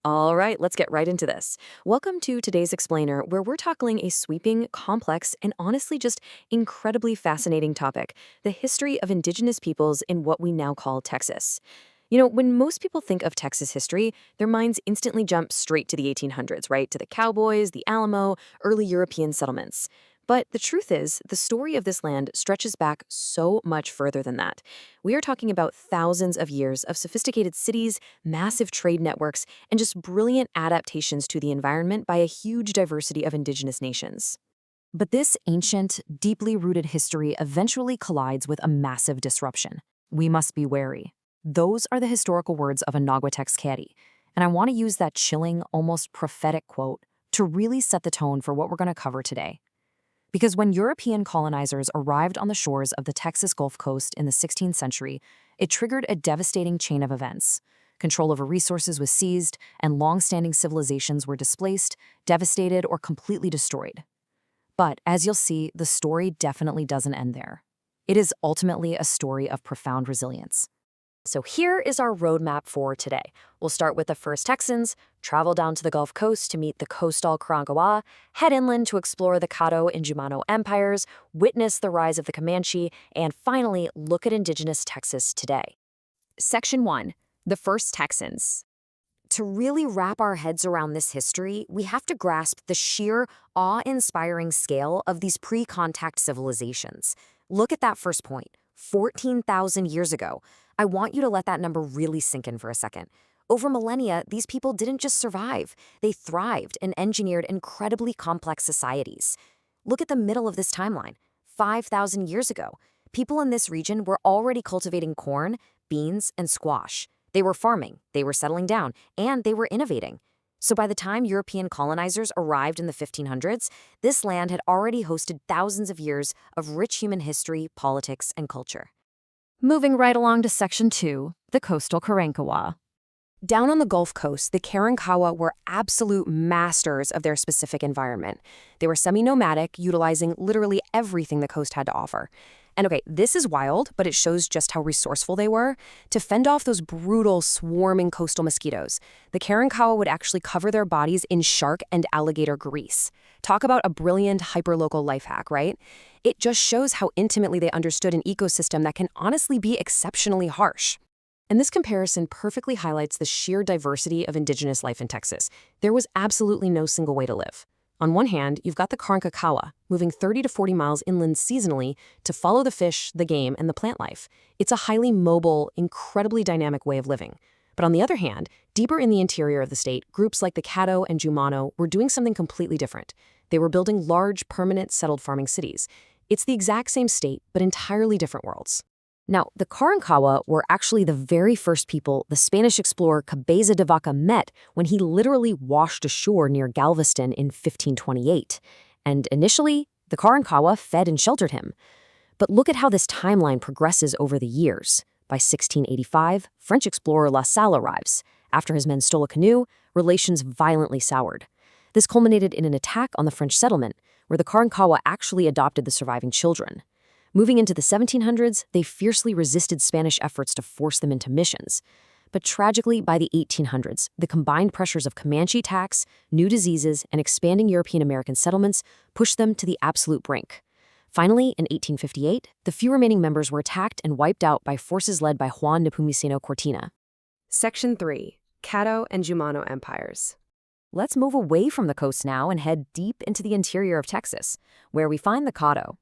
All right, let's get right into this. Welcome to today's Explainer, where we're tackling a sweeping, complex, and honestly just incredibly fascinating topic: the history of indigenous peoples in what we now call Texas. When most people think of Texas history, their minds instantly jump straight to the 1800s, right? To the cowboys, the Alamo, early European settlements. But the truth is, the story of this land stretches back so much further than that. We are talking about thousands of years of sophisticated cities, massive trade networks, and just brilliant adaptations to the environment by a huge diversity of indigenous nations. But this ancient, deeply rooted history eventually collides with a massive disruption. We must be wary. Those are the historical words of a Nahuatl Carey, and I want to use that chilling, almost prophetic quote to really set the tone for what we're going to cover today. Because when European colonizers arrived on the shores of the Texas Gulf Coast in the 16th century, it triggered a devastating chain of events. Control over resources was seized, and long-standing civilizations were displaced, devastated, or completely destroyed. But as you'll see, the story definitely doesn't end there. It is ultimately a story of profound resilience. So here is our roadmap for today. We'll start with the first Texans, travel down to the Gulf Coast to meet the coastal Karankawa, head inland to explore the Caddo and Jumano empires, witness the rise of the Comanche, and finally look at indigenous Texas today. Section 1. The First Texans. To really wrap our heads around this history, we have to grasp the sheer, awe-inspiring scale of these pre-contact civilizations. Look at that first point, 14,000 years ago. I want you to let that number really sink in for a second. Over millennia, these people didn't just survive, they thrived and engineered incredibly complex societies. Look at the middle of this timeline, 5,000 years ago. People in this region were already cultivating corn, beans, and squash. They were farming, they were settling down, and they were innovating. So by the time European colonizers arrived in the 1500s, this land had already hosted thousands of years of rich human history, politics, and culture. Moving right along to Section 2, the coastal Karankawa. Down on the Gulf Coast, the Karankawa were absolute masters of their specific environment. They were semi-nomadic, utilizing literally everything the coast had to offer. And okay, this is wild, but it shows just how resourceful they were. To fend off those brutal, swarming coastal mosquitoes, the Karankawa would actually cover their bodies in shark and alligator grease. Talk about a brilliant hyperlocal life hack, right? It just shows how intimately they understood an ecosystem that can honestly be exceptionally harsh. And this comparison perfectly highlights the sheer diversity of indigenous life in Texas. There was absolutely no single way to live. On one hand, you've got the Karankawa, moving 30 to 40 miles inland seasonally to follow the fish, the game, and the plant life. It's a highly mobile, incredibly dynamic way of living. But on the other hand, deeper in the interior of the state, groups like the Caddo and Jumano were doing something completely different. They were building large, permanent, settled farming cities. It's the exact same state, but entirely different worlds. Now, the Karankawa were actually the very first people the Spanish explorer Cabeza de Vaca met when he literally washed ashore near Galveston in 1528. And initially, the Karankawa fed and sheltered him. But look at how this timeline progresses over the years. By 1685, French explorer La Salle arrives. After his men stole a canoe, relations violently soured. This culminated in an attack on the French settlement, where the Karankawa actually adopted the surviving children. Moving into the 1700s, they fiercely resisted Spanish efforts to force them into missions. But tragically, by the 1800s, the combined pressures of Comanche attacks, new diseases, and expanding European-American settlements pushed them to the absolute brink. Finally, in 1858, the few remaining members were attacked and wiped out by forces led by Juan Nepomuceno Cortina. Section 3. Caddo and Jumano Empires. Let's move away from the coast now and head deep into the interior of Texas, where we find the Caddo.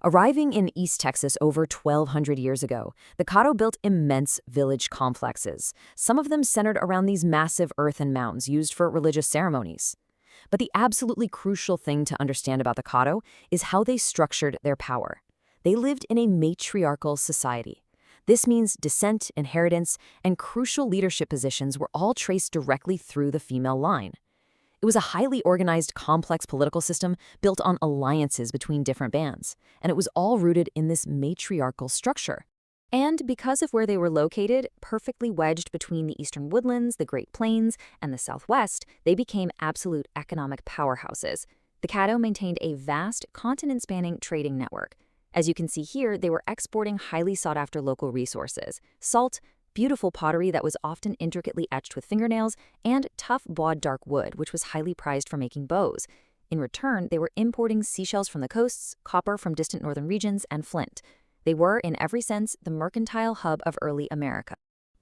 Arriving in East Texas over 1,200 years ago, the Caddo built immense village complexes, some of them centered around these massive earthen mounds used for religious ceremonies. But the absolutely crucial thing to understand about the Caddo is how they structured their power. They lived in a matriarchal society. This means descent, inheritance, and crucial leadership positions were all traced directly through the female line. It was a highly organized, complex political system built on alliances between different bands, and it was all rooted in this matriarchal structure. And because of where they were located, perfectly wedged between the eastern woodlands, the Great Plains, and the Southwest, they became absolute economic powerhouses. The Caddo maintained a vast, continent-spanning trading network. As you can see here, they were exporting highly sought-after local resources: salt, beautiful pottery that was often intricately etched with fingernails, and tough bawed dark wood, which was highly prized for making bows. In return, they were importing seashells from the coasts, copper from distant northern regions, and flint. They were, in every sense, the mercantile hub of early America.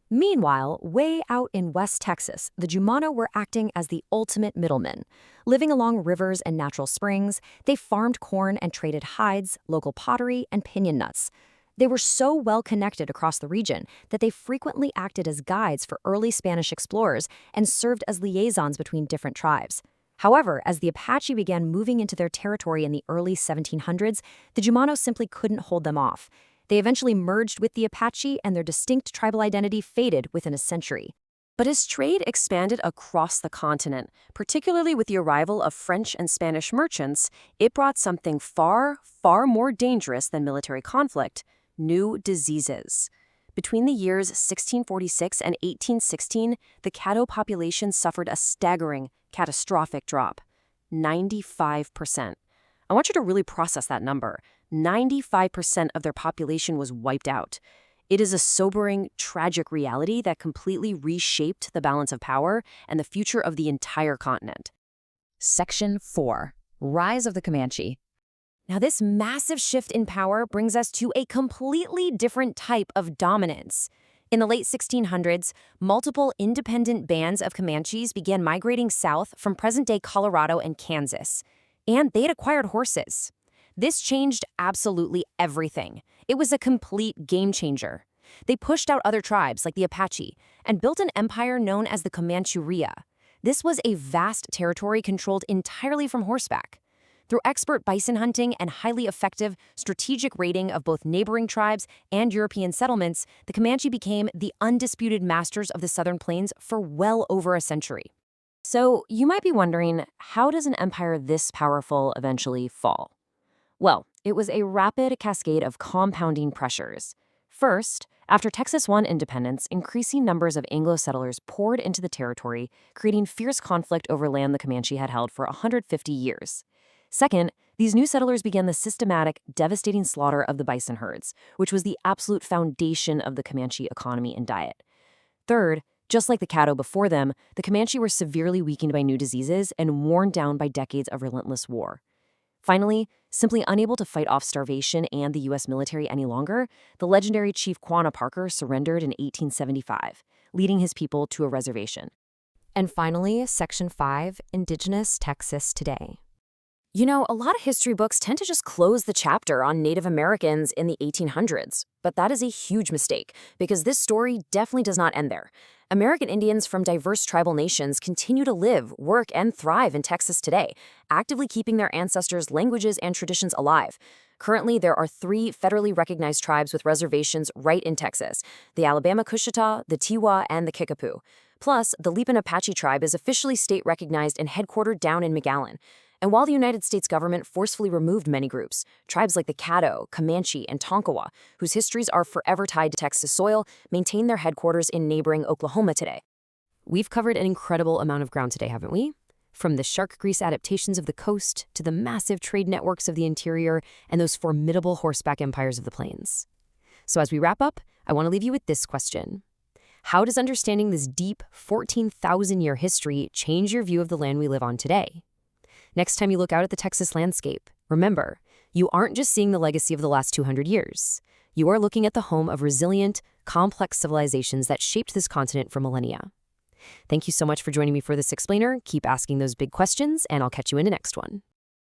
Meanwhile, way out in West Texas, the Jumano were acting as the ultimate middlemen. Living along rivers and natural springs, they farmed corn and traded hides, local pottery, and piñon nuts. They were so well connected across the region that they frequently acted as guides for early Spanish explorers and served as liaisons between different tribes. However, as the Apache began moving into their territory in the early 1700s, the Jumano simply couldn't hold them off. They eventually merged with the Apache, and their distinct tribal identity faded within a century. But as trade expanded across the continent, particularly with the arrival of French and Spanish merchants, it brought something far, far more dangerous than military conflict: new diseases. Between the years 1646 and 1816, the Caddo population suffered a staggering, catastrophic drop: 95%. I want you to really process that number. 95% of their population was wiped out. It is a sobering, tragic reality that completely reshaped the balance of power and the future of the entire continent. Section 4. Rise of the Comanche. Now, this massive shift in power brings us to a completely different type of dominance. In the late 1600s, multiple independent bands of Comanches began migrating south from present-day Colorado and Kansas. And they'd acquired horses. This changed absolutely everything. It was a complete game changer. They pushed out other tribes like the Apache and built an empire known as the Comanchuria. This was a vast territory controlled entirely from horseback. Through expert bison hunting and highly effective strategic raiding of both neighboring tribes and European settlements, the Comanche became the undisputed masters of the Southern Plains for well over a century. So you might be wondering, how does an empire this powerful eventually fall? Well, it was a rapid cascade of compounding pressures. First, after Texas won independence, increasing numbers of Anglo settlers poured into the territory, creating fierce conflict over land the Comanche had held for 150 years. Second, these new settlers began the systematic, devastating slaughter of the bison herds, which was the absolute foundation of the Comanche economy and diet. Third, just like the Caddo before them, the Comanche were severely weakened by new diseases and worn down by decades of relentless war. Finally, simply unable to fight off starvation and the U.S. military any longer, the legendary Chief Quanah Parker surrendered in 1875, leading his people to a reservation. And finally, Section 5, Indigenous Texas Today. You know, a lot of history books tend to just close the chapter on Native Americans in the 1800s, but that is a huge mistake, because this story definitely does not end there. American Indians from diverse tribal nations continue to live, work, and thrive in Texas today, actively keeping their ancestors' languages and traditions alive. Currently, there are 3 federally recognized tribes with reservations right in Texas: the Alabama Cushita, the Tiwa, and the Kickapoo. Plus, the Lipan Apache tribe is officially state-recognized and headquartered down in McAllen. And while the United States government forcefully removed many groups, tribes like the Caddo, Comanche, and Tonkawa, whose histories are forever tied to Texas soil, maintain their headquarters in neighboring Oklahoma today. We've covered an incredible amount of ground today, haven't we? From the shark grease adaptations of the coast to the massive trade networks of the interior and those formidable horseback empires of the plains. So as we wrap up, I want to leave you with this question. How does understanding this deep, 14,000-year history change your view of the land we live on today? Next time you look out at the Texas landscape, remember, you aren't just seeing the legacy of the last 200 years. You are looking at the home of resilient, complex civilizations that shaped this continent for millennia. Thank you so much for joining me for this explainer. Keep asking those big questions, and I'll catch you in the next one.